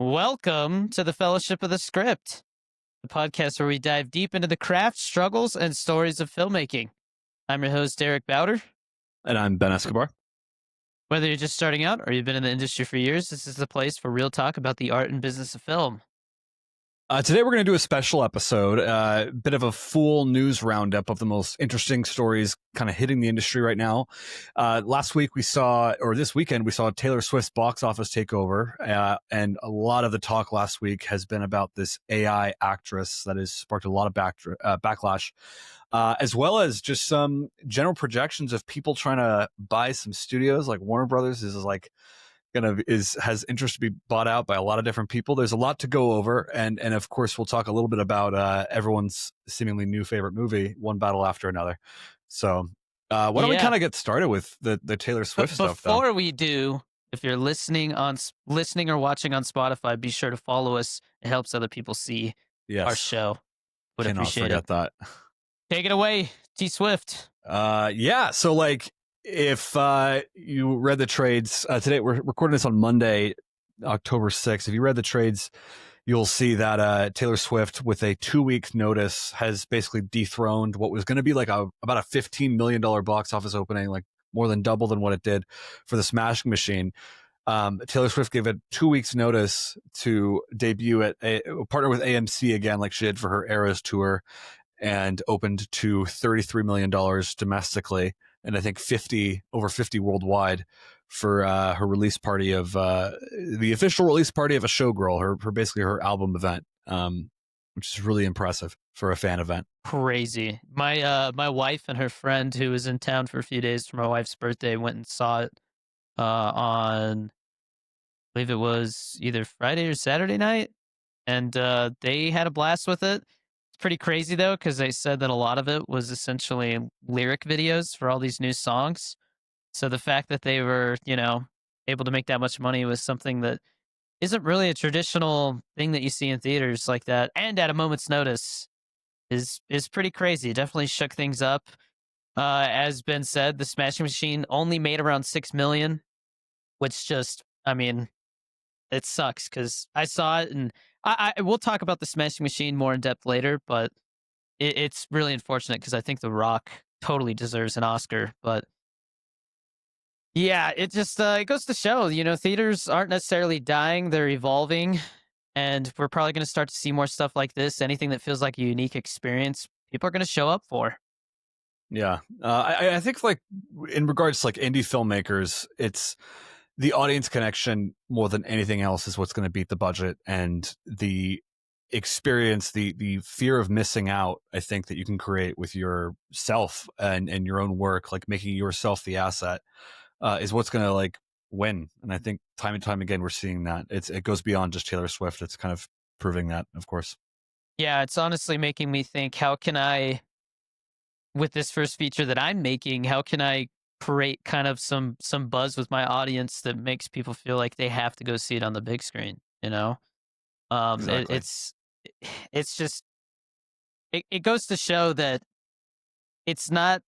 Welcome to the Fellowship of the Script, the podcast where we dive deep into the craft, struggles, and stories of filmmaking. I'm your host, Derek Bowder. And I'm Ben Escobar. Whether you're just starting out or you've been in the industry for years, this is the place for real talk about the art and business of film. Today we're going to do a special episode, a bit of a full news roundup of the most interesting stories kind of hitting the industry right now. This weekend, we saw Taylor Swift's box office takeover, and a lot of the talk last week has been about this AI actress that has sparked a lot of backlash, as well as just some general projections of people trying to buy some studios. Like Warner Brothers has interest to be bought out by a lot of different people. There's a lot to go over, and of course we'll talk a little bit about everyone's seemingly new favorite movie, one battle after another. So why don't we kind of get started with the Taylor Swift stuff? Before we do, if you're listening or watching on Spotify, be sure to follow us. It helps other people see our show. Would appreciate it. That. Take it away, T Swift. So like, if you read the trades today, we're recording this on Monday, October 6th. If you read the trades, you'll see that Taylor Swift, with a 2-week notice, has basically dethroned what was going to be like about a $15 million box office opening, like more than double than what it did for the Smashing Machine. Taylor Swift gave it 2 weeks notice to debut at partner with AMC again, like she did for her Eras tour, and opened to $33 million domestically, and I think over 50 worldwide for her release party of the official release party of a Showgirl, her album event, which is really impressive for a fan event. Crazy. My wife and her friend, who was in town for a few days for my wife's birthday, went and saw it on, I believe it was either Friday or Saturday night, and they had a blast with it. Pretty crazy though, because they said that a lot of it was essentially lyric videos for all these new songs. So the fact that they were, able to make that much money was something that isn't really a traditional thing that you see in theaters like that, and at a moment's notice is pretty crazy. It definitely shook things up. As Ben said, the Smashing Machine only made around $6 million, which just, it sucks because I saw it, and I we'll talk about the Smashing Machine more in depth later, but it's really unfortunate because I think The Rock totally deserves an Oscar. But yeah, it just it goes to show, theaters aren't necessarily dying; they're evolving, and we're probably going to start to see more stuff like this. Anything that feels like a unique experience, people are going to show up for. Yeah, I think, like, in regards to like indie filmmakers, it's the audience connection more than anything else is what's going to beat the budget, and the experience, the fear of missing out, I think, that you can create with yourself and your own work, like making yourself the asset, is what's going to like win. And I think time and time again, we're seeing that it goes beyond just Taylor Swift. It's kind of proving that, of course. Yeah, it's honestly making me think, how can I, with this first feature that I'm making, how can I create kind of some buzz with my audience that makes people feel like they have to go see it on the big screen, Exactly. It's just, it goes to show that it's not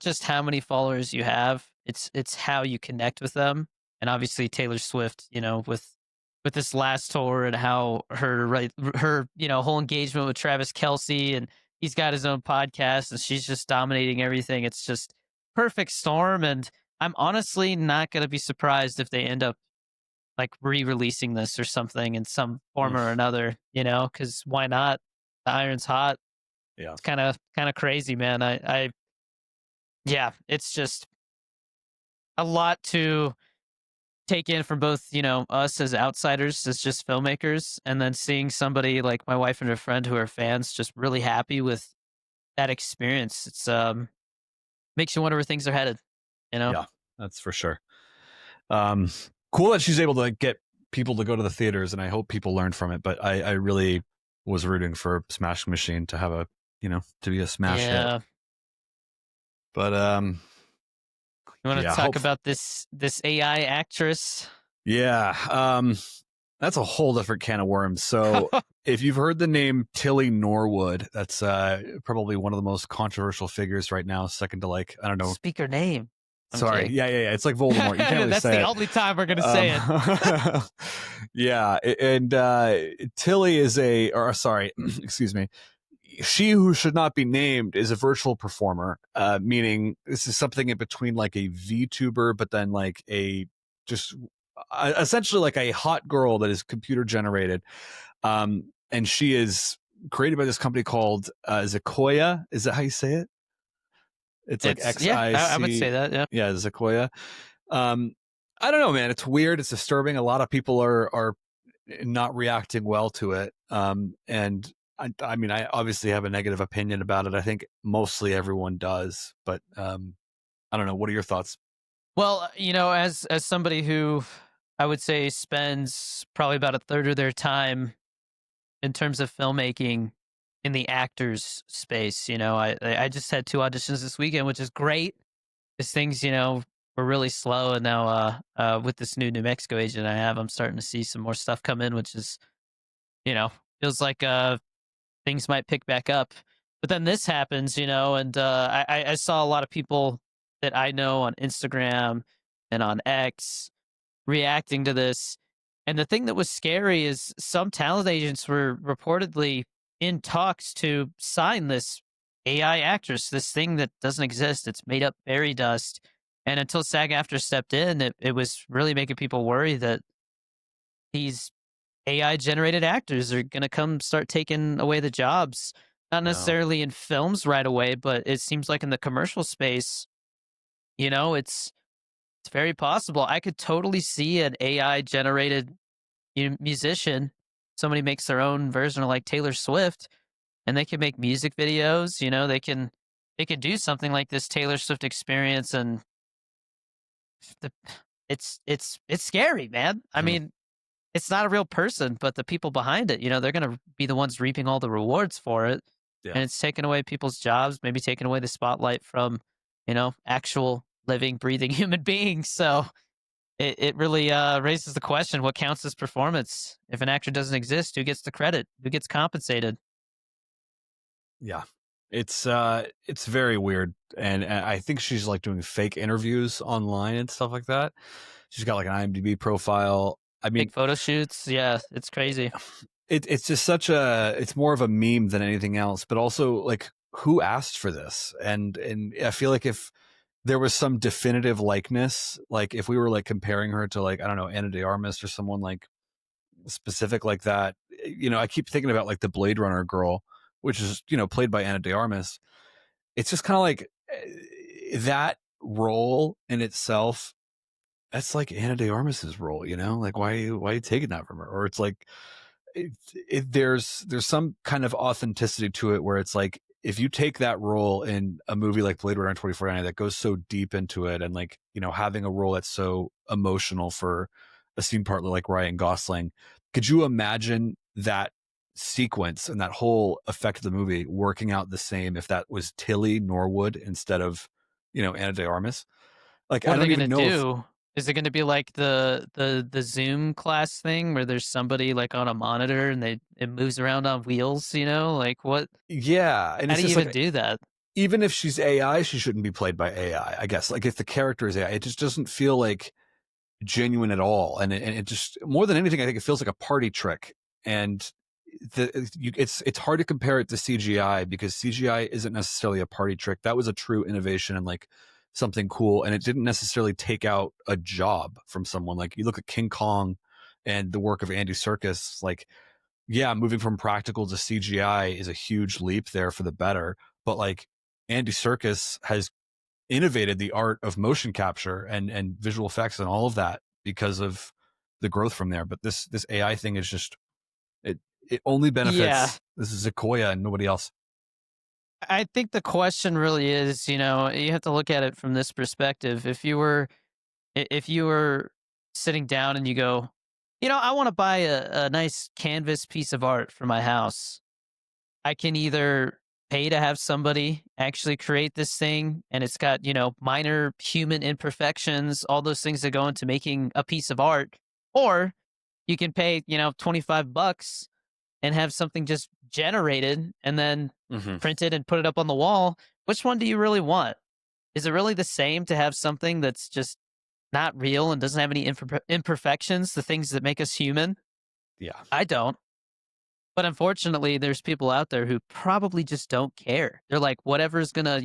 just how many followers you have, it's how you connect with them. And obviously Taylor Swift, with this last tour, and how her whole engagement with Travis Kelce, and he's got his own podcast, and she's just dominating everything. It's just perfect storm. And I'm honestly not going to be surprised if they end up like re-releasing this or something in some form or another, because why not? The iron's hot. Yeah. It's kind of crazy, man. Yeah, it's just a lot to take in from both, us as outsiders, as just filmmakers, and then seeing somebody like my wife and her friend who are fans just really happy with that experience. It's makes you wonder where things are headed, Yeah, that's for sure. Cool that she's able to get people to go to the theaters, and I hope people learned from it. But I really was rooting for Smashing Machine to have to be a smash hit. But you want to talk about this AI actress? Yeah, that's a whole different can of worms. So if you've heard the name Tilly Norwood, that's probably one of the most controversial figures right now, second to, like, I don't know. Speak her name. I'm Sorry. kidding. Yeah. It's like Voldemort. You can't really That's say the it. only time we're gonna say it. Um, yeah. And Tilly is sorry, excuse me. She who should not be named is a virtual performer, meaning this is something in between like a VTuber, but then like a just essentially like a hot girl that is computer generated. And she is created by this company called Zakoya. Is that how you say it? It's like It's yeah, I would say XIC. that. Yeah. Yeah, Zakoya. Um, I don't know, man. It's weird. It's disturbing. A lot of people are not reacting well to it. And I mean, I obviously have a negative opinion about it. I think mostly everyone does, but I don't know. What are your thoughts? Well, as somebody who I would say spends probably about a third of their time in terms of filmmaking in the actors space, I just had 2 auditions this weekend, which is great. 'Cause things, were really slow, and now, with this new New Mexico agent I have, I'm starting to see some more stuff come in, which is, you know, feels like, things might pick back up. But then this happens, and, I saw a lot of people that I know on Instagram and on X reacting to this. And the thing that was scary is some talent agents were reportedly in talks to sign this AI actress, this thing that doesn't exist. It's made up fairy dust. And until SAG-AFTRA stepped in, it was really making people worry that these AI generated actors are going to come start taking away the jobs. Not No. necessarily in films right away, but it seems like in the commercial space, it's very possible. I could totally see an AI generated musician. Somebody makes their own version of like Taylor Swift, and they can make music videos. They can do something like this Taylor Swift experience, and the, it's scary, man. I Mhm. mean, it's not a real person, but the people behind it, they're gonna be the ones reaping all the rewards for it, Yeah. and it's taking away people's jobs, maybe taking away the spotlight from actual living, breathing human beings. So it really raises the question: what counts as performance? If an actor doesn't exist, who gets the credit? Who gets compensated? Yeah. It's very weird. And I think she's like doing fake interviews online and stuff like that. She's got like an IMDb profile. I Fake mean, photo shoots? Yeah, it's crazy. it's just it's more of a meme than anything else, but also like who asked for this? And I feel like if there was some definitive likeness, like if we were like comparing her to like, I don't know, Anna de Armas or someone like specific like that, I keep thinking about like the Blade Runner girl, which is, played by Anna de Armas. It's just kind of like that role in itself. That's like Anna de Armas's role, like why are you taking that from her? Or it's like, there's some kind of authenticity to it where it's like if you take that role in a movie like Blade Runner 2049 that goes so deep into it, and like having a role that's so emotional for a scene partner like Ryan Gosling, could you imagine that sequence and that whole effect of the movie working out the same if that was Tilly Norwood instead of Anna de Armas? Like I What are they don't gonna even know if do? Is it gonna be like the Zoom class thing where there's somebody like on a monitor and it moves around on wheels? Like what? yeah, and How it's do you just even like do that? even if she's AI, she shouldn't be played by AI. I guess like if the character is AI, it just doesn't feel like genuine at all. And it just more than anything, I think it feels like a party trick. And it's hard to compare it to CGI because CGI isn't necessarily a party trick. That was a true innovation and like something cool, and it didn't necessarily take out a job from someone. Like you look at King Kong and the work of Andy Serkis, like yeah, moving from practical to CGI is a huge leap there for the better. But like Andy Serkis has innovated the art of motion capture and visual effects and all of that because of the growth from there. But this AI thing is just it it only Yeah, benefits this is Sequoia and nobody else. I think the question really is, you have to look at it from this perspective. If you were sitting down and you go, I want to buy a nice canvas piece of art for my house. I can either pay to have somebody actually create this thing and it's got, minor human imperfections, all those things that go into making a piece of art, or you can pay, $25 and have something just generated and then Mm-hmm. print it and put it up on the wall. Which one do you really want? is it really the same to have something that's just not real and doesn't have any imperfections, the things that make us human? Yeah. I don't. But unfortunately, there's people out there who probably just don't care. They're like, whatever's gonna,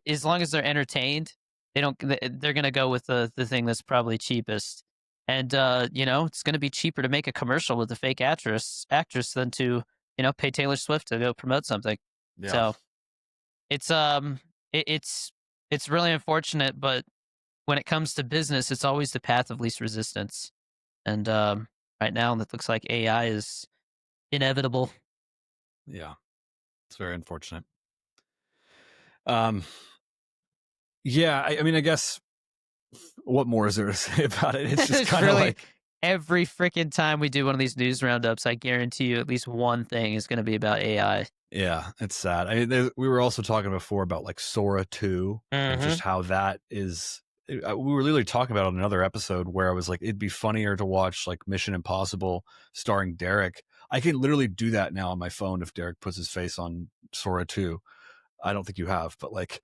as long as they're entertained, they're gonna go with the thing that's probably cheapest. And it's gonna be cheaper to make a commercial with a fake actress than to, pay Taylor Swift to go promote something. Yeah. So it's it, it's it's really unfortunate, but when it comes to business, it's always the path of least resistance. And right now, it looks like AI is inevitable. Yeah. It's very unfortunate. Um, yeah, I mean, I guess what more is there to say about it? It's just It's kind of really like, every freaking time we do one of these news roundups, I guarantee you at least one thing is going to be about AI. yeah, it's sad. I mean, we were also talking before about like Sora 2 and just Hmm. how that is. We were literally talking about it on another episode where I was like, it'd be funnier to watch like Mission Impossible starring Derek. I can literally do that now on my phone if Derek puts his face on Sora 2. I don't think you have, but like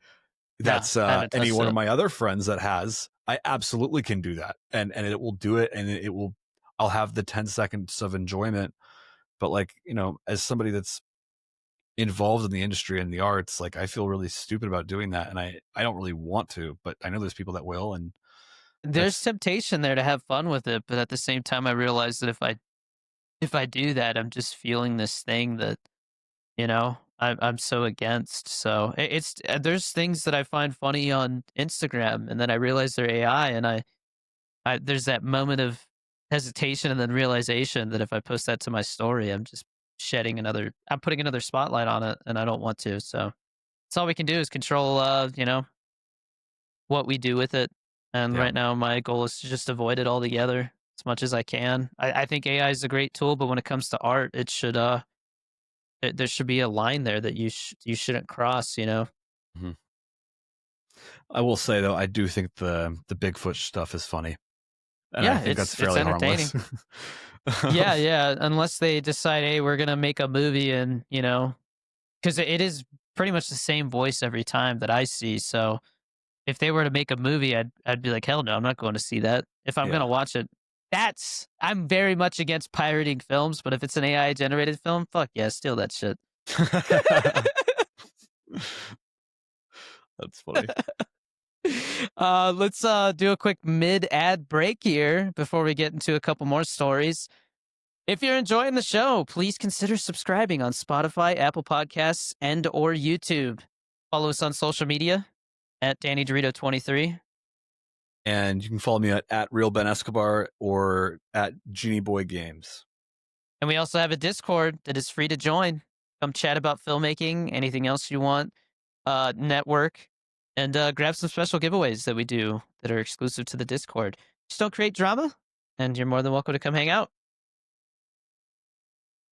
Nah, that's I haven't any touched one of it. my other friends that has. I absolutely can do that, and it will do it, and it will. I'll have the 10 seconds of enjoyment, but like as somebody that's involved in the industry and the arts, like I feel really stupid about doing that, and I don't really want to, but I know there's people that will, and There's that's temptation there to have fun with it, but at the same time, I realize that if I do that, I'm just feeling this thing that I'm so against. So there's things that I find funny on Instagram, and then I realize they're AI, and I there's that moment of hesitation and then realization that if I post that to my story, I'm putting another spotlight on it, and I don't want to. So that's all we can do is control, what we do with it. And yeah. right now, my goal is to just avoid it altogether as much as I can. I think AI is a great tool, but when it comes to art, there should be a line there that you shouldn't cross. Mhm. I will say though, I do think the Bigfoot stuff is funny, and I Yeah, think that's it's fairly entertaining. harmless. Yeah, yeah. Unless they decide, hey, we're gonna make a movie, and because it is pretty much the same voice every time that I see. So if they were to make a movie, I'd be like, hell no, I'm not going to see that. If I'm gonna Yeah. watch it, I'm very much against pirating films. But if it's an AI generated film, fuck yeah, steal that shit. That's funny. Let's do a quick mid ad break here before we get into a couple more stories. If you're enjoying the show, please consider subscribing on Spotify, Apple Podcasts, and or YouTube. Follow us on social media at Danny Dorito 23. And you can follow me at Real Ben Escobar or at Genie Boy Games. And we also have a Discord that is free to join. Come chat about filmmaking, anything else you want, network, and grab some special giveaways that we do that are exclusive to the Discord. Just don't create drama, and you're more than welcome to come hang out.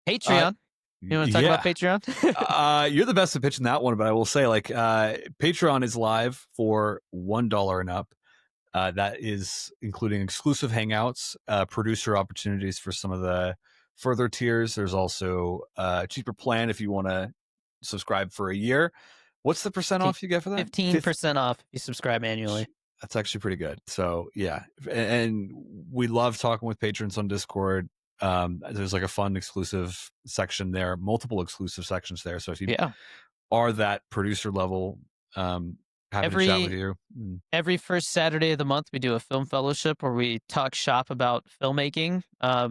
Uh, Patreon. You want to talk about yeah. Patreon? You're the best at pitching that one, but I will say, like, Patreon is live for $1 and up. That is including exclusive hangouts, producer opportunities for some of the further tiers. There's also a cheaper plan if you want to subscribe for a year. What's the percent off you get for that? 15% off if you subscribe annually. That's actually pretty good. So yeah, and we love talking with patrons on Discord. There's like a fun exclusive section there, multiple exclusive sections there. So if you Yeah. are that producer level, happy to chat with Every you. every first Saturday of the month, we do a film fellowship where we talk shop about filmmaking.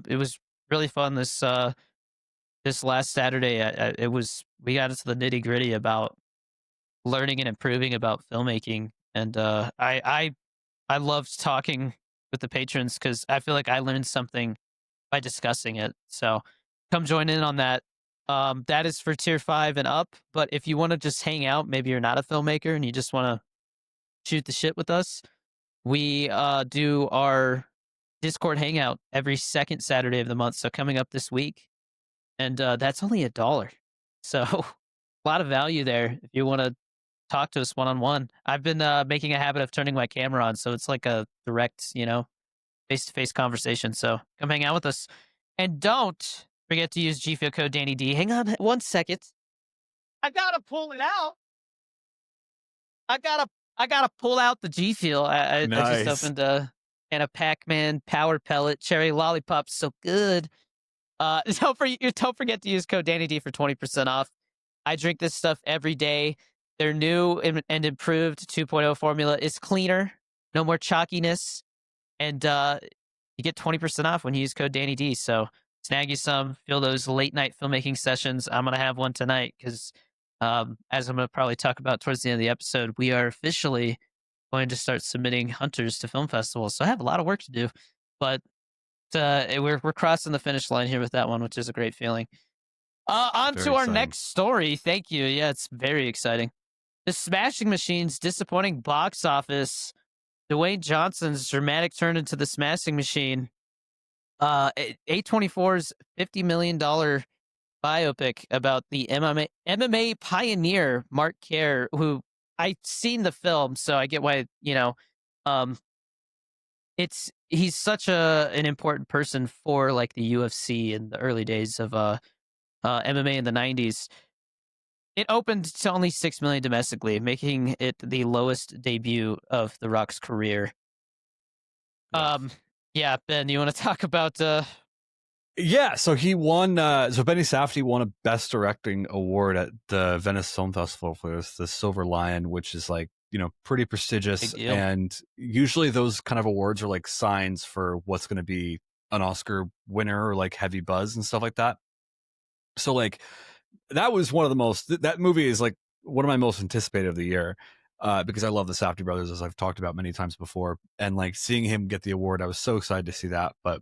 It was really fun this last Saturday. We got into the nitty gritty about learning and improving about filmmaking, and I loved talking with the patrons because I feel like I learned something by discussing it. So come join in on that. That is for tier 5 and up. But if you want to just hang out, maybe you're not a filmmaker and you just want to shoot the shit with us, we do our Discord hangout every second Saturday of the month. So coming up this week, and that's only $1. So a lot of value there if you want to talk to us one on one. I've been making a habit of turning my camera on, so it's like a direct, face to face conversation. So come hang out with us, and don't forget to use GFIO code Danny D. Hang on 1 second. I gotta pull it out. I gotta I gotta pull out the G Fuel. I just Nice. opened a can of Pac-Man Power Pellet Cherry Lollipop. So good. Don't forget to use code Danny D for 20% off. I drink this stuff every day. Their new and improved 2.0 formula is cleaner, no more chalkiness, and you get 20% off when you use code Danny D. So snag you some, feel those late night filmmaking sessions. I'm gonna have one tonight because, as I'm gonna probably talk about towards the end of the episode, we are officially going to start submitting hunters to film festivals. So I have a lot of work to do, but we're crossing the finish line here with that one, which is a great feeling. On Very to our exciting. next story. Thank you. Yeah, it's very exciting. The Smashing Machines disappointing box office. Dwayne Johnson's dramatic turn into the Smashing Machine. A24's $50 million biopic about the MMA pioneer Mark Kerr, who I've seen the film, so I get why, um, he's such an important person for like the UFC in the early days of MMA in the 90s. It opened to only 6 million domestically, making it the lowest debut of The Rock's career. Yeah. Um, yeah, Ben, you want to talk about Yeah, so he won. So Benny Safdie won a Best Directing award at the Venice Film Festival for the Silver Lion, which is like pretty prestigious. big deal? And usually those kind of awards are like signs for what's going to be an Oscar winner or like heavy buzz and stuff like that. So like that was one of the most. That movie is like one of my most anticipated of the year. Because I love the Safdie brothers, as I've talked about many times before, and like seeing him get the award, I was so excited to see that. But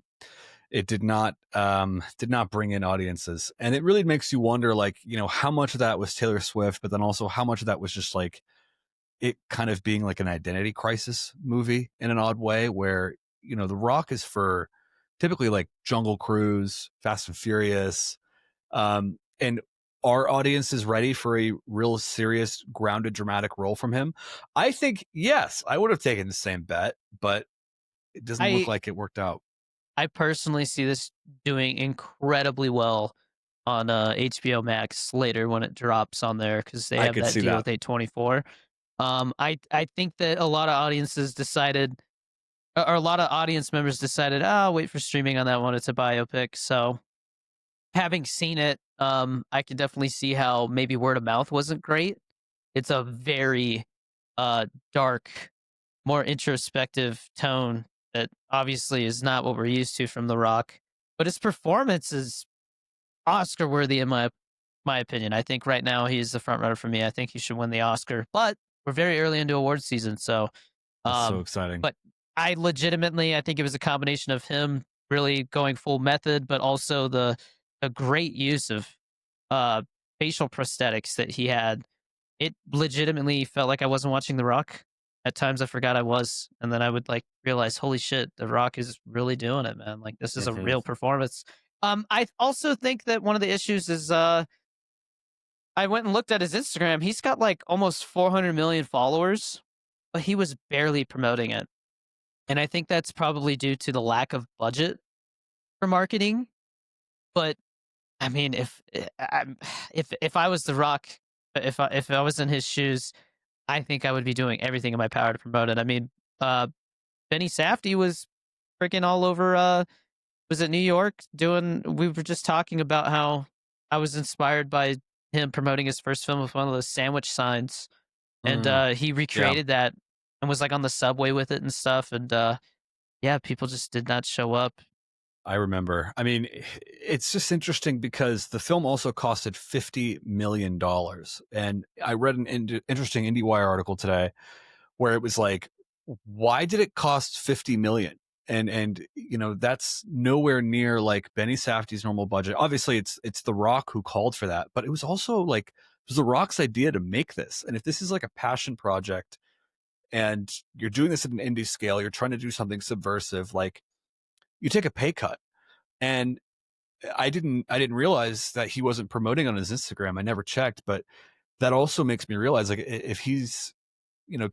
it did not bring in audiences, and it really makes you wonder, like how much of that was Taylor Swift, but then also how much of that was just like it kind of being like an identity crisis movie in an odd way, where The Rock is for typically like Jungle Cruise, Fast and Furious, and our audience is ready for a real serious, grounded, dramatic role from him. I think yes, I would have taken the same bet, but it doesn't look I like it worked out. I personally see this doing incredibly well on HBO Max later when it drops on there because they I have could that see deal that. with A24. I think that a lot of audiences decided, or a lot of audience members decided, oh, wait for streaming on that one. It's a biopic. So having seen it, I can definitely see how maybe word of mouth wasn't great. It's a very dark, more introspective tone that obviously is not what we're used to from The Rock. But his performance is Oscar worthy in my opinion. I think right now he's the front runner for me. I think he should win the Oscar. But we're very early into award season, so That's so um exciting. but I think it was a combination of him really going full method, but also the great use of uh facial prosthetics that he had. It legitimately felt like I wasn't watching The Rock. At times I forgot I was, and then I would, like, realize, "Holy shit, The Rock is really doing it, man. Like, this is a It real is. performance." I also think that one of the issues is, I went and looked at his Instagram. He's got, like, almost 400 million followers, but he was barely promoting it, and I think that's probably due to the lack of budget for marketing, but, I mean, if I was The Rock, if I was in his shoes, I think I would be doing everything in my power to promote it. I mean, uh, Benny Safdie was freaking all over. Was it New York doing? We were just talking about how I was inspired by him promoting his first film with one of those sandwich signs, and Mm, he yeah, recreated that and was like on the subway with it and stuff. And yeah, people just did not show up. I remember. I mean, it's just interesting because the film also costed $50 million, and I read an interesting IndieWire article today where it was like, why did it cost 50 million? And that's nowhere near like Benny Safdie's normal budget. Obviously, it's The Rock who called for that, but it was also like it was The Rock's idea to make this. And if this is like a passion project and you're doing this at an indie scale, you're trying to do something subversive, like you take a pay cut. And I didn't realize that he wasn't promoting on his Instagram. I never checked, but that also makes me realize, like, if he's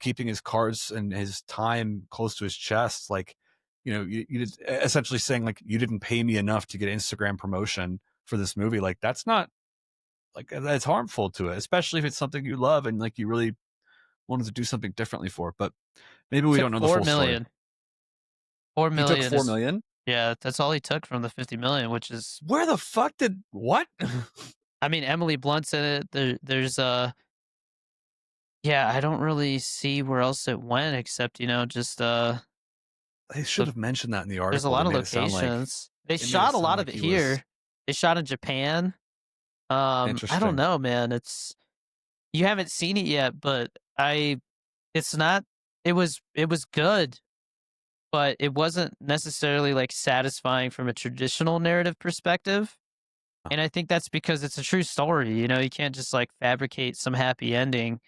keeping his cards and his time close to his chest, like you essentially saying like you didn't pay me enough to get Instagram promotion for this movie. Like that's not like that's harmful to it, especially if it's something you love and like you really wanted to do something differently for. But maybe we Took don't know the four full story. million. 4 He took million 4 is million. yeah, that's all he took from the 50 million, which is Where the fuck did what? I mean, Emily Blunt's in it. There's yeah, I don't really see where else it went except, just They should look, have mentioned that in the there's a article. They lot of made it sound like locations. They they made it shot a sound lot of like it he was here. They shot in Japan. I don't interesting. know, man. You haven't seen it yet, but it's not it was good, but it wasn't necessarily like satisfying from a traditional narrative perspective. And I think that's because it's a true story, you can't just like fabricate some happy ending.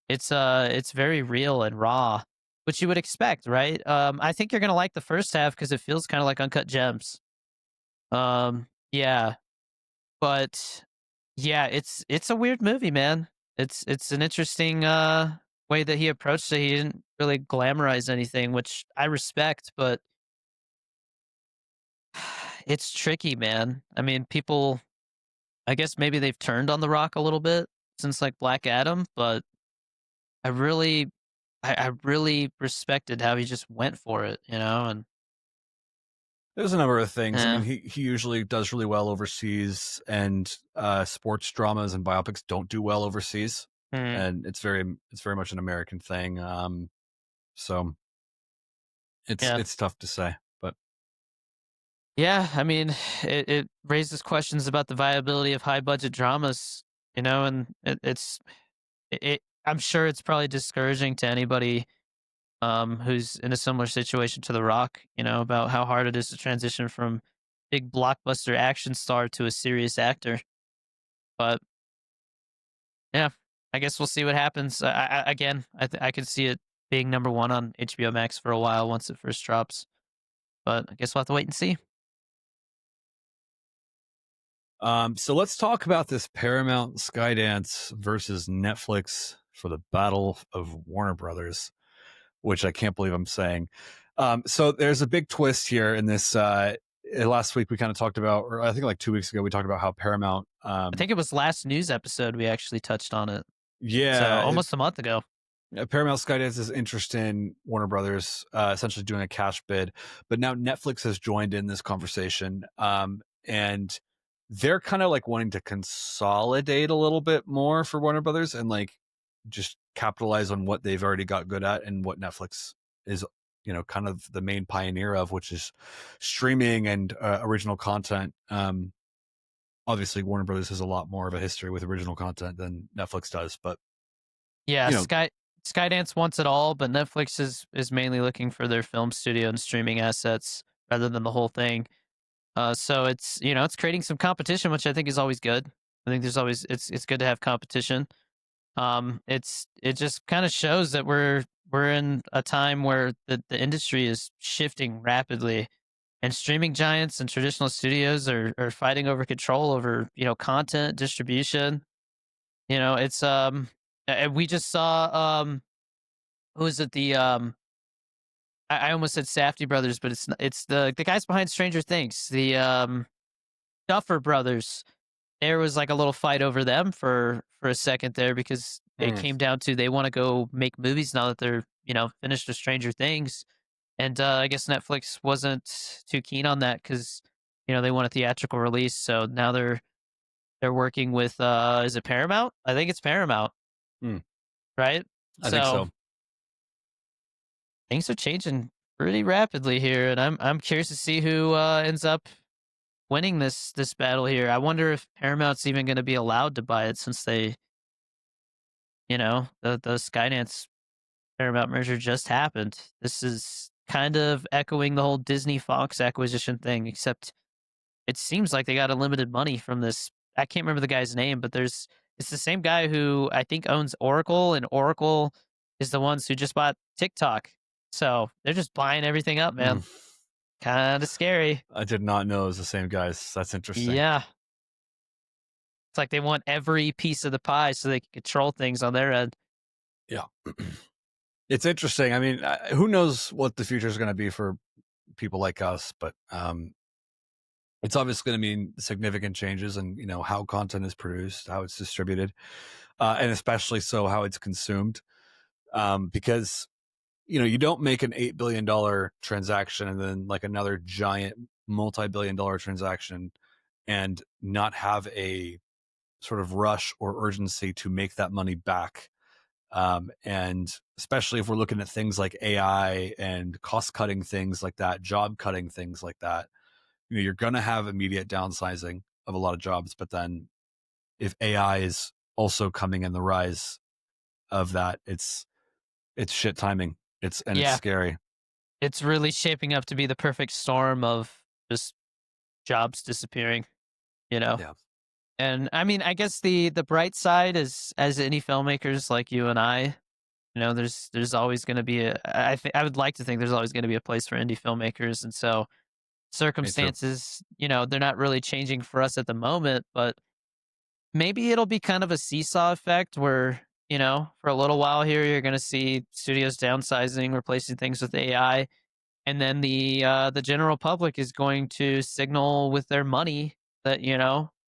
It's very real and raw, which you would expect, right? I think you're gonna like the first half because it feels kind of like Uncut Gems. Yeah, but yeah, it's a weird movie, man. It's an interesting way that he approached it. He didn't really glamorize anything, which I respect, but it's tricky, man. I mean, people, I guess maybe they've turned on The Rock a little bit since like Black Adam, but I really I really respected how he just went for it, and There's a number of things. I yeah. mean, he usually does really well overseas, and sports dramas and biopics don't do well overseas, Mhm. and it's very much an American thing. So Yeah. it's tough to say, but Yeah, I mean, it raises questions about the viability of high budget dramas, and I'm sure it's probably discouraging to anybody who's in a similar situation to The Rock, about how hard it is to transition from big blockbuster action star to a serious actor. But yeah, I guess we'll see what happens. Again, I could see it being number one on HBO Max for a while once it first drops. But I guess we'll have to wait and see. so let's talk about this Paramount Skydance versus Netflix for the battle of Warner Brothers, which I can't believe I'm saying. So there's a big twist here in this. Last week we kind of talked about, or I think like 2 weeks ago, we talked about how Paramount, I think it was last news episode we actually touched on it. So yeah, almost a month ago. Paramount Skydance's interest in Warner Brothers, essentially doing a cash bid, but now Netflix has joined in this conversation, and they're kind of like wanting to consolidate a little bit more for Warner Brothers and like just capitalize on what they've already got good at and what Netflix is, kind of the main pioneer of, which is streaming and original content. Obviously, Warner Brothers has a lot more of a history with original content than Netflix does, but Yeah, you know, Skydance wants it all, but Netflix is mainly looking for their film studio and streaming assets rather than the whole thing. So it's creating some competition, which I think is always good. I think there's always it's good to have competition. It just kind of shows that we're in a time where the industry is shifting rapidly, and streaming giants and traditional studios are fighting over control over content distribution. It's we just saw who is it I almost said Safdie brothers, but it's the guys behind Stranger Things, the Duffer brothers. There was like a little fight over them for a second there because it mm, came down to they want to go make movies now that they're finished with Stranger Things, and I guess Netflix wasn't too keen on that because they want a theatrical release. So now they're working with is it Paramount? I think it's Paramount, mm, right? I think So so. things are changing pretty rapidly here, and I'm curious to see who ends up winning this battle here. I wonder if Paramount's even going to be allowed to buy it since they, the Skydance Paramount merger just happened. This is kind of echoing the whole Disney Fox acquisition thing, except it seems like they got unlimited money from this. I can't remember the guy's name, but it's the same guy who I think owns Oracle, and Oracle is the ones who just bought TikTok. So they're just buying everything up, Mm. man. Kind of scary. I did not know it was the same guys. That's interesting. Yeah. It's like they want every piece of the pie so they can control things on their end. Yeah. It's interesting. I mean, who knows what the future is going to be for people like us, but it's obviously going to mean significant changes in, how content is produced, how it's distributed, and especially so how it's consumed. because you don't make an $8 billion transaction and then like another giant multi-billion-dollar transaction and not have a sort of rush or urgency to make that money back. And especially if we're looking at things like AI and cost cutting things like that, job cutting things like that, you're going to have immediate downsizing of a lot of jobs. But then if AI is also coming in the rise of that, it's shit timing. It's Yeah, scary. it's really shaping up to be the perfect storm of just jobs disappearing, you know? Yeah. And I mean, I guess the bright side is as indie filmmakers like you and I, there's always going to be I would like to think there's always going to be a place for indie filmmakers, and so Me too. circumstances, they're not really changing for us at the moment, but maybe it'll be kind of a seesaw effect where, for a little while here you're going to see studios downsizing, replacing things with AI, and then the general public is going to signal with their money that,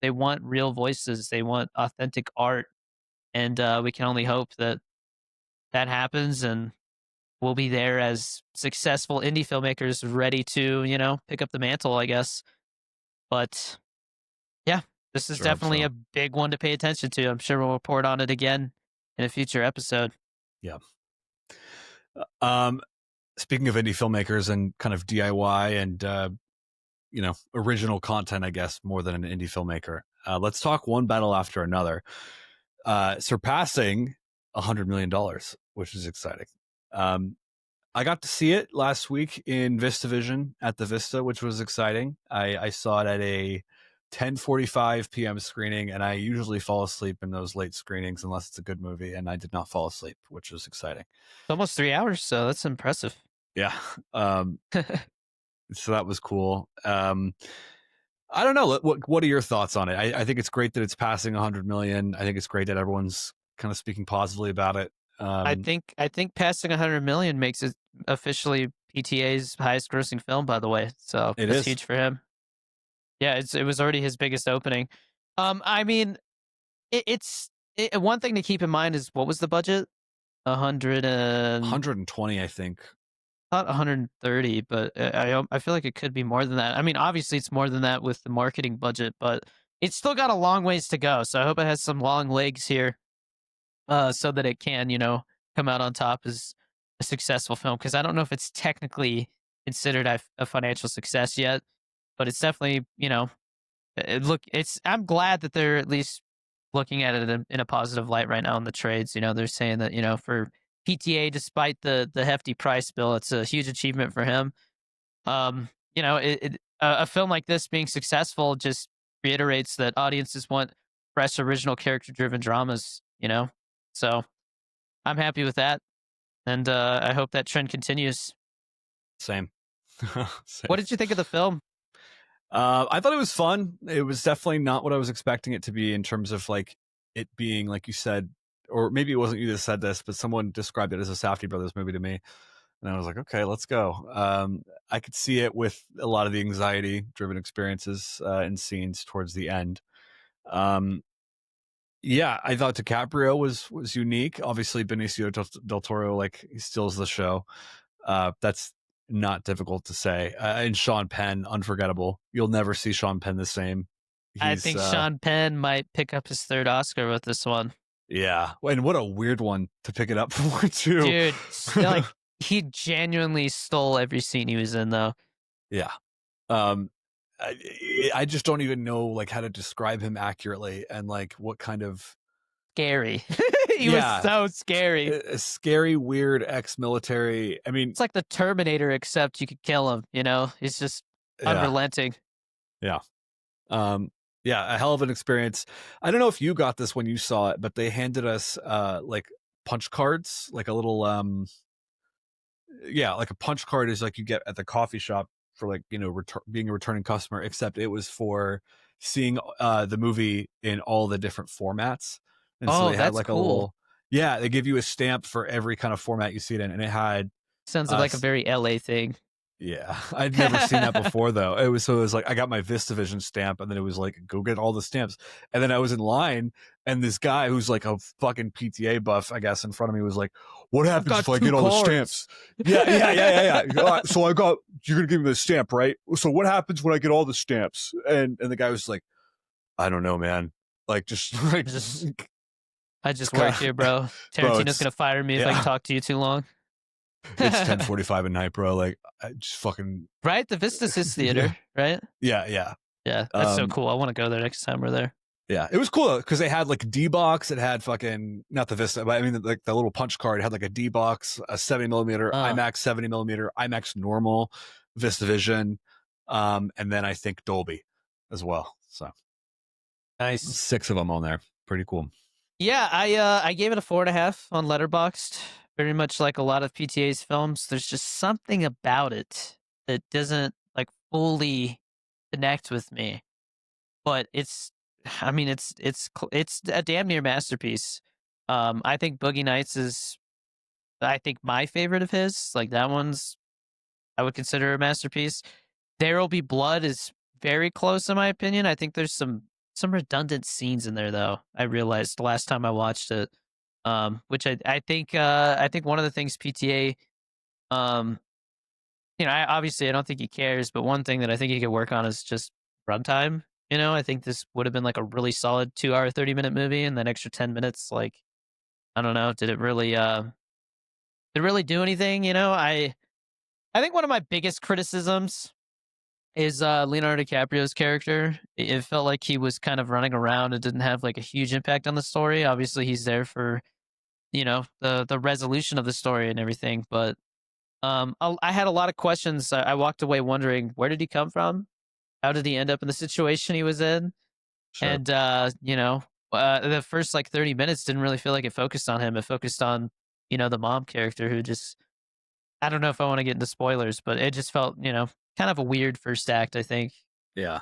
they want real voices, they want authentic art, and we can only hope that that happens, and we'll be there as successful indie filmmakers ready to, pick up the mantle, I guess. But yeah, this is Sure hope definitely so. a big one to pay attention to. I'm sure we'll report on it again in a future episode. Yeah. Um, Speaking of indie filmmakers and kind of DIY and original content, I guess more than an indie filmmaker. Let's talk one battle after another, surpassing $100 million, which is exciting. I got to see it last week in VistaVision at the Vista, which was exciting. I saw it at a 10:45 p.m. screening, and I usually fall asleep in those late screenings unless it's a good movie, and I did not fall asleep, which was exciting. It's almost 3 hours, so that's impressive. Yeah. Um, so that was cool. I don't know. What are your thoughts on it? I think it's great that it's passing 100 million. I think it's great that everyone's kind of speaking positively about it. I think passing 100 million makes it officially PTA's highest grossing film, by the way. So It that's is. huge for him. Yeah, it was already his biggest opening. I mean, one thing to keep in mind is what was the budget? 100 and 120, I think. not 130, but I feel like it could be more than that. I mean, obviously it's more than that with the marketing budget, but it's still got a long ways to go. So I hope it has some long legs here, so that it can, come out on top as a successful film. Because I don't know if it's technically considered a financial success yet, but it's definitely, I'm glad that they're at least looking at it in a positive light right now in the trades. They're saying that, for PTA, despite the hefty price bill, it's a huge achievement for him. A film like this being successful just reiterates that audiences want fresh, original, character-driven dramas. So I'm happy with that, and I hope that trend continues. Same. What Same. did you think of the film? I thought it was fun. It was definitely not what I was expecting it to be in terms of like it being, like you said, or maybe it wasn't you that said this, but someone described it as a Safdie brothers movie to me. And I was like, okay, let's go. I could see it with a lot of the anxiety driven experiences and scenes towards the end. Um, yeah, I thought DiCaprio was unique. Obviously, Benicio del Toro, like, he steals the show. That's not difficult to say. And Sean Penn, unforgettable. You'll never see Sean Penn the same. I He's think Sean Penn might pick up his third Oscar with this one. yeah, and what a weird one to pick it up for too. Dude, like, he genuinely stole every scene he was in, though. Yeah. Um, I just don't even know like how to describe him accurately and like what kind of Scary. He was yeah, so scary. a scary, weird ex-military. I mean, It's like the Terminator, except you could kill him, He's just yeah, unrelenting. yeah, um, yeah, a hell of an experience. I don't know if you got this when you saw it, but they handed us like punch cards, like a little yeah, like a punch card is like you get at the coffee shop for like being a returning customer, except it was for seeing the movie in all the different formats. And so Oh, they had that's like a cool. little, yeah, they give you a stamp for every kind of format you see it in, and it had Sounds like a us very LA thing. Yeah, I'd never seen that before though. It was like I got my VistaVision stamp, and then it was like go get all the stamps, and then I was in line, and this guy who's like a fucking PTA buff, I guess, in front of me was like, "What I've happens got if I two get all the stamps?" cards. Yeah. All right, so I got you're gonna give me the stamp, right? So what happens when I get all the stamps? And the guy was like, "I don't know, man. Like just like Just I it's just kind work of here, bro. bro. Tarantino's gonna fire me if I Yeah, talk to you too long. it's 10:45 at night, bro. Like I just fucking Right? The Vista's his yeah, theater, right? yeah. Yeah, that's so Um, cool. I want to go there next time we're there. Yeah, it was cool because they had like D box. It had fucking not the Vista, but I mean like the little punch card. It had like a D box, a 70 millimeter, Uh, IMAX 70 millimeter, IMAX normal, VistaVision, and then I think Dolby as well. So nice. 6 of them on there. Pretty cool. Yeah, I gave it a 4.5 on Letterboxd. Very much like a lot of PTA's films. There's just something about it that doesn't like fully connect with me. But I mean, it's a damn near masterpiece. I think Boogie Nights is, I think my favorite of his. Like that one's, I would consider a masterpiece. There'll Be Blood is very close in my opinion. I think there's some redundant scenes in there though. I realized the last time I watched it, which I think one of the things PTA, um, obviously I don't think he cares, but one thing that I think he could work on is just runtime. I think this would have been like a really solid 2 hour 30-minute movie, and that extra 10 minutes, like I don't know, did it really do anything? I think one of my biggest criticisms is Leonardo DiCaprio's character. It felt like he was kind of running around. It didn't have like a huge impact on the story. Obviously, he's there for the resolution of the story and everything. But I had a lot of questions. I walked away wondering, where did he come from? How did he end up in the situation he was in? Sure. And the first like 30 minutes didn't really feel like it focused on him. It focused on the mom character who just, I don't know if I want to get into spoilers, but it just felt kind of a weird first act, I think. Yeah,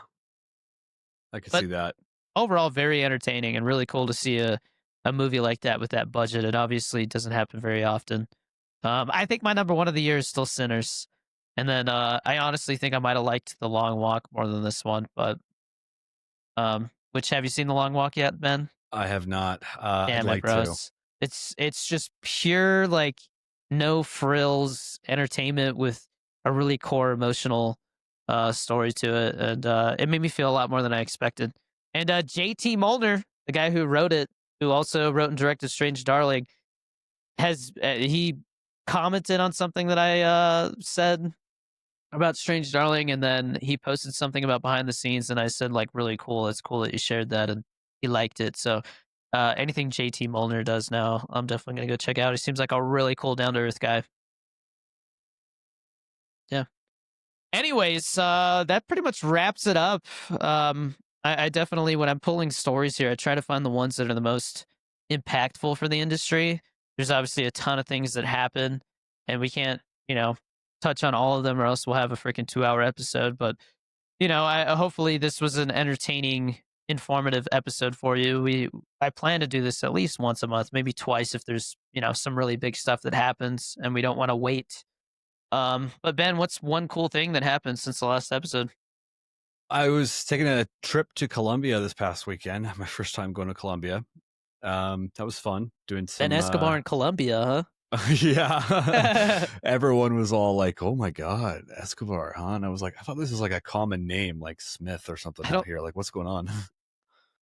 I could But see that. overall, very entertaining and really cool to see a movie like that with that budget. It obviously doesn't happen very often. I think my number one of the year is still Sinners, and then I honestly think I might have liked The Long Walk more than this one. But which, have you seen The Long Walk yet, Ben? I have not. I'd Damn it, like bro! to. It's just pure like no frills entertainment with a really core emotional story to it, and it made me feel a lot more than I expected. And JT Molnar, the guy who wrote it, who also wrote and directed Strange Darling, has he commented on something that I said about Strange Darling, and then he posted something about behind the scenes, and I said like, really cool. It's cool that you shared that, and he liked it. So anything JT Molnar does now, I'm definitely gonna go check out. He seems like a really cool, down to earth guy. Yeah. Anyways, that pretty much wraps it up. I definitely, when I'm pulling stories here, I try to find the ones that are the most impactful for the industry. There's obviously a ton of things that happen, and we can't, touch on all of them, or else we'll have a freaking 2 hour episode. But I hopefully this was an entertaining, informative episode for you. I plan to do this at least once a month, maybe twice if there's some really big stuff that happens and we don't want to wait. But Ben, what's one cool thing that happened since the last episode? I was taking a trip to Colombia this past weekend. My first time going to Colombia. That was fun. Doing Ben some Escobar in Colombia, yeah. huh? Everyone was all like, "Oh my god, Escobar, huh?" And I was like, "I thought this was like a common name, like Smith or something I out don't. here. Like, what's going on?"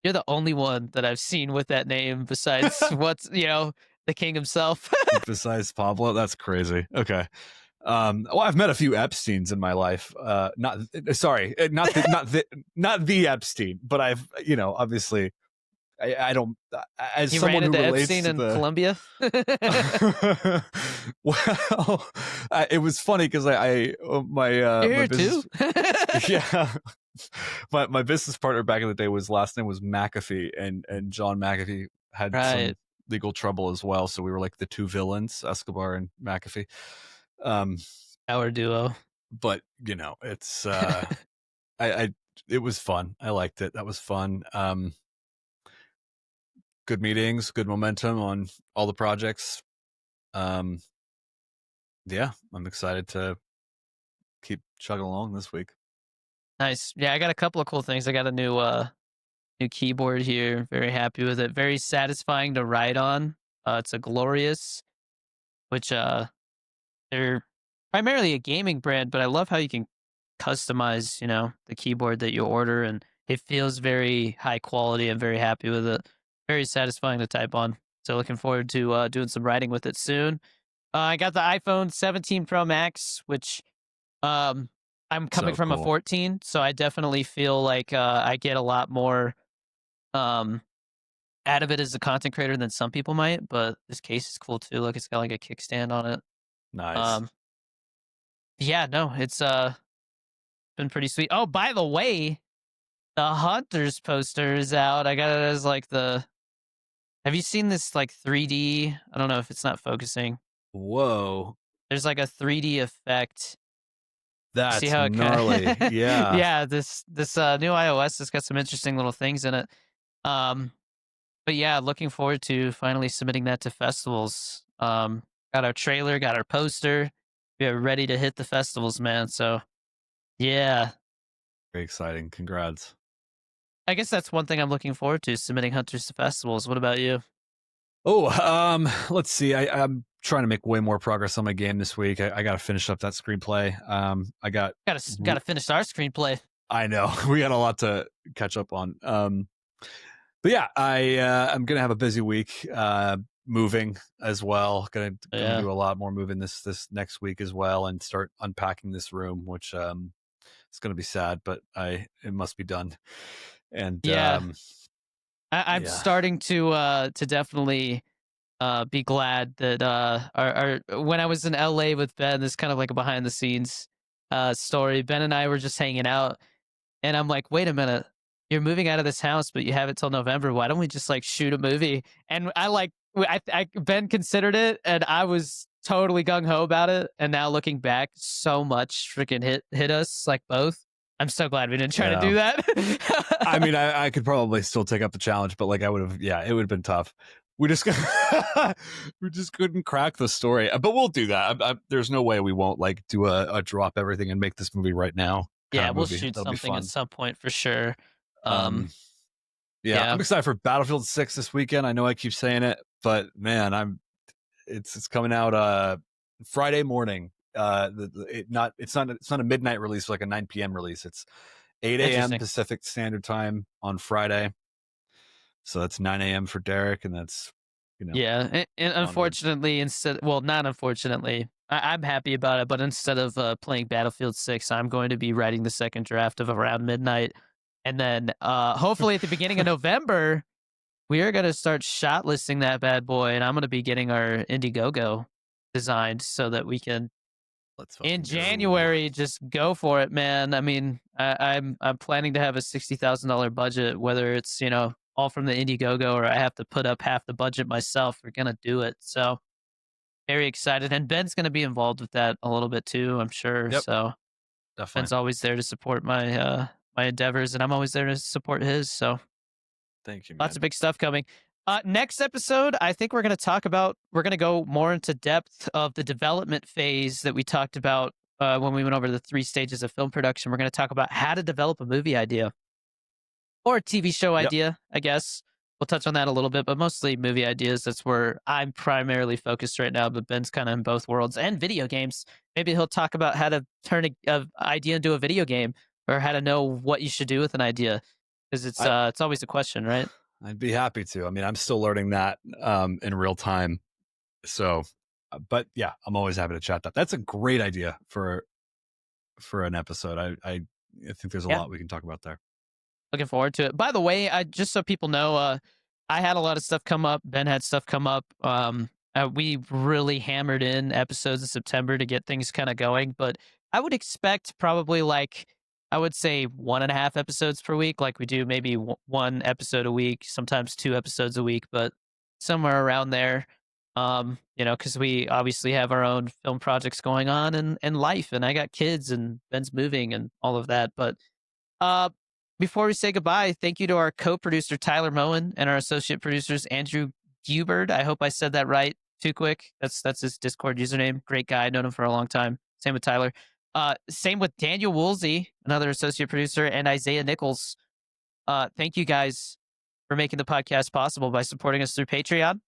You're the only one that I've seen with that name besides what's the king himself. Besides Pablo, that's crazy. Okay. Well, I've met a few Epsteins in my life. Not sorry, not the Epstein, but I've obviously I don't as You ran someone who into relates Epstein to in the Colombia. well, it was funny because You're my here too. business yeah my business partner back in the day was last name was McAfee, and John McAfee had Right, some legal trouble as well, so we were like the two villains, Escobar and McAfee. Um, our duo. but it's I it was fun. I liked it. That was fun. Good meetings, good momentum on all the projects. Um, yeah, I'm excited to keep chugging along this week. Nice. Yeah, I got a couple of cool things. I got a new keyboard here. Very happy with it. Very satisfying to write on. It's a Glorious, which they're primarily a gaming brand, but I love how you can customize, the keyboard that you order, and it feels very high quality. I'm very happy with it. Very satisfying to type on. So looking forward to doing some writing with it soon. I got the iPhone 17 Pro Max, which um, I'm coming So from a cool. 14, so I definitely feel like I get a lot more um, out of it as a content creator than some people might. But this case is cool too. Look, it's got like a kickstand on it. Nice. Um, yeah, no, it's been pretty sweet. Oh, by the way, the Hunters poster is out. I got it as like the. Have you seen this like 3D? I don't know if it's not focusing. Whoa. There's like a 3D effect. You see That's how it kind gnarly. of Yeah. yeah, this new iOS has got some interesting little things in it. Um but yeah, looking forward to finally submitting that to festivals. Got our trailer, got our poster. We're ready to hit the festivals, man. So yeah. Very exciting. Congrats. I guess that's one thing I'm looking forward to, submitting hunters to festivals. What about you? Oh, let's see. I'm trying to make way more progress on my game this week. I got to finish up that screenplay. I got, Gotta finish our screenplay. I know we got a lot to catch up on. But yeah, I'm gonna have a busy week. Moving as well. Gonna Yeah. do a lot more moving this next week as well, and start unpacking this room, which it's gonna be sad, but it must be done. And Yeah. I'm yeah, starting to definitely be glad that our when I was in LA with Ben, this kind of like a behind the scenes story. Ben and I were just hanging out, and I'm like, wait a minute, you're moving out of this house, but you have it till November. Why don't we just like shoot a movie? And Ben considered it, and I was totally gung ho about it. And now looking back, so much freaking hit us like both. I'm so glad we didn't try to yeah. do I that. mean, I could probably still take up the challenge, but like I would have, yeah, it would have been tough. We just we just couldn't crack the story, but we'll do that. There's no way we won't like do a drop everything and make this movie right now kind Yeah, of we'll movie. shoot That'll be something at fun. some point for sure. Um, Um, yeah, yeah, I'm excited for Battlefield 6 this weekend. I know I keep saying it, but man, it's coming out Friday morning. It's not a midnight release, like a 9 p.m. release. It's 8 a.m. interesting. Pacific Standard Time on Friday. So that's 9 a.m. for Derek, and that's Yeah, and onwards. unfortunately, not unfortunately, I'm happy about it. But instead of playing Battlefield 6, I'm going to be writing the second draft of around midnight, and then hopefully at the beginning of November, we are going to start shot listing that bad boy, and I'm going to be getting our Indiegogo designed so that we can Let's in fucking go. January, just go for it, man. I mean, I'm planning to have a $60,000 budget, whether it's all from the Indiegogo or I have to put up half the budget myself. We're gonna do it. So very excited, and Ben's gonna be involved with that a little bit too, I'm sure. Yep, So definitely. Ben's always there to support my endeavors, and I'm always there to support his. So Thank you, lots man. of big stuff coming. Next episode, I think we're going to go more into depth of the development phase that we talked about when we went over the 3 stages of film production. We're going to talk about how to develop a movie idea or a TV show Yep. idea, I guess. We'll touch on that a little bit, but mostly movie ideas. That's where I'm primarily focused right now, but Ben's kind of in both worlds and video games. Maybe he'll talk about how to turn a idea into a video game or how to know what you should do with an idea because I it's always a question, right? I'd be happy to. I mean, I'm still learning that in real time. So, but yeah, I'm always happy to chat that. That's a great idea for an episode. I think there's a Yeah. lot we can talk about there. Looking forward to it. By the way, I just so people know, I had a lot of stuff come up. Ben had stuff come up. We really hammered in episodes in September to get things kind of going, but I would expect probably like I would say 1.5 episodes per week. Like we do maybe one episode a week, sometimes 2 episodes a week, but somewhere around there. Because we obviously have our own film projects going on and life, and I got kids, and Ben's moving, and all of that, but. Uh, Before we say goodbye, thank you to our co-producer Tyler Moen and our associate producers Andrew Gubert. I hope I said that right too quick. That's his Discord username. Great guy, known him for a long time. Same with Tyler. Same with Daniel Woolsey, another associate producer, and Isaiah Nichols. Thank you guys for making the podcast possible by supporting us through Patreon.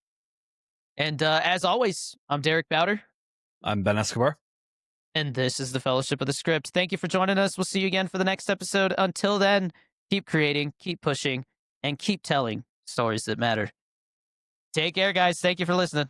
And as always, I'm Derek Bowder, I'm Ben Escobar. and this is the Fellowship of the Script. Thank you for joining us. We'll see you again for the next episode. Until then, keep creating, keep pushing, and keep telling stories that matter. Take care, guys. Thank you for listening.